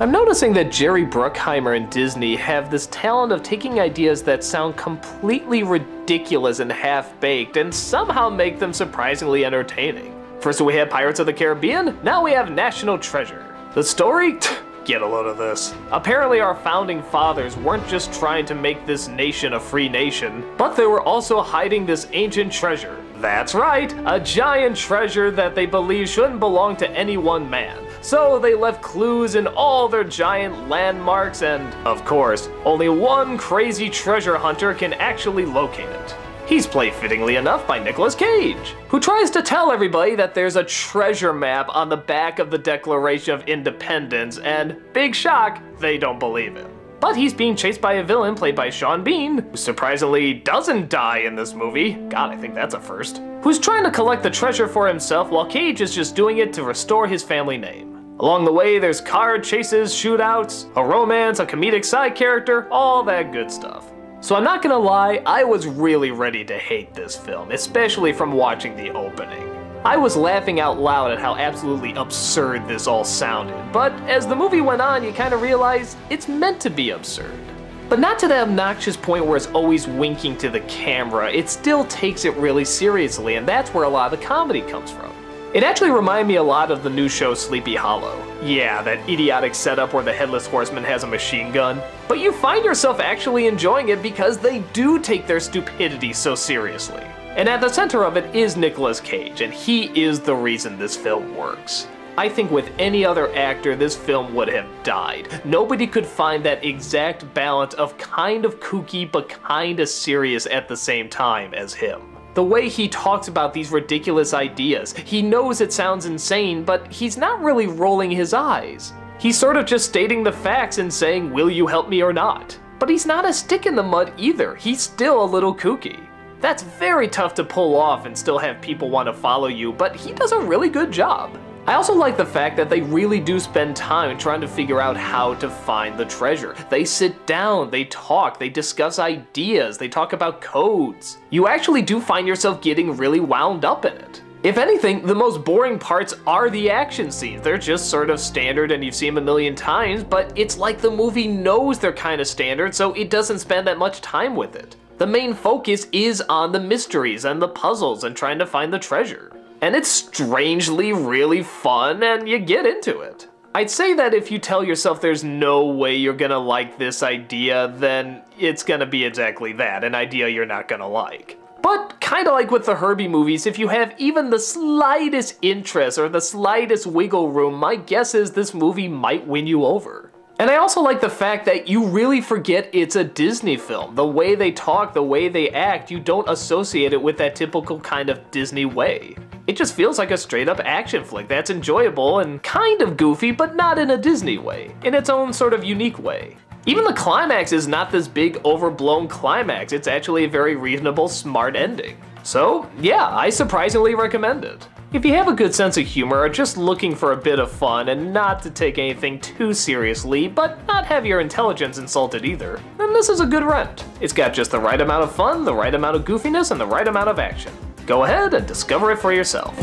I'm noticing that Jerry Bruckheimer and Disney have this talent of taking ideas that sound completely ridiculous and half-baked and somehow make them surprisingly entertaining. First we had Pirates of the Caribbean, now we have National Treasure. The story? Get a load of this. Apparently our founding fathers weren't just trying to make this nation a free nation, but they were also hiding this ancient treasure. That's right, a giant treasure that they believe shouldn't belong to any one man. So they left clues in all their giant landmarks and, of course, only one crazy treasure hunter can actually locate it. He's played fittingly enough by Nicolas Cage, who tries to tell everybody that there's a treasure map on the back of the Declaration of Independence, and big shock, they don't believe him. But he's being chased by a villain played by Sean Bean, who surprisingly doesn't die in this movie. God, I think that's a first. Who's trying to collect the treasure for himself while Cage is just doing it to restore his family name. Along the way, there's car chases, shootouts, a romance, a comedic side character, all that good stuff. So I'm not gonna lie, I was really ready to hate this film, especially from watching the opening. I was laughing out loud at how absolutely absurd this all sounded, but as the movie went on, you kind of realize it's meant to be absurd. But not to the obnoxious point where it's always winking to the camera, it still takes it really seriously, and that's where a lot of the comedy comes from. It actually reminded me a lot of the new show Sleepy Hollow. Yeah, that idiotic setup where the Headless Horseman has a machine gun. But you find yourself actually enjoying it because they do take their stupidity so seriously. And at the center of it is Nicolas Cage, and he is the reason this film works. I think with any other actor, this film would have died. Nobody could find that exact balance of kind of kooky but kind of serious at the same time as him. The way he talks about these ridiculous ideas, he knows it sounds insane, but he's not really rolling his eyes. He's sort of just stating the facts and saying, will you help me or not? But he's not a stick in the mud either, he's still a little kooky. That's very tough to pull off and still have people want to follow you, but he does a really good job. I also like the fact that they really do spend time trying to figure out how to find the treasure. They sit down, they talk, they discuss ideas, they talk about codes. You actually do find yourself getting really wound up in it. If anything, the most boring parts are the action scenes. They're just sort of standard and you've seen them a million times, but it's like the movie knows they're kind of standard, so it doesn't spend that much time with it. The main focus is on the mysteries and the puzzles and trying to find the treasure. And it's strangely really fun and you get into it. I'd say that if you tell yourself there's no way you're gonna like this idea, then it's gonna be exactly that, an idea you're not gonna like. But kinda like with the Herbie movies, if you have even the slightest interest or the slightest wiggle room, my guess is this movie might win you over. And I also like the fact that you really forget it's a Disney film. The way they talk, the way they act, you don't associate it with that typical kind of Disney way. It just feels like a straight up action flick that's enjoyable and kind of goofy, but not in a Disney way, in its own sort of unique way. Even the climax is not this big overblown climax, it's actually a very reasonable, smart ending. So yeah, I surprisingly recommend it. If you have a good sense of humor or just looking for a bit of fun and not to take anything too seriously, but not have your intelligence insulted either, then this is a good rent. It's got just the right amount of fun, the right amount of goofiness, and the right amount of action. Go ahead and discover it for yourself.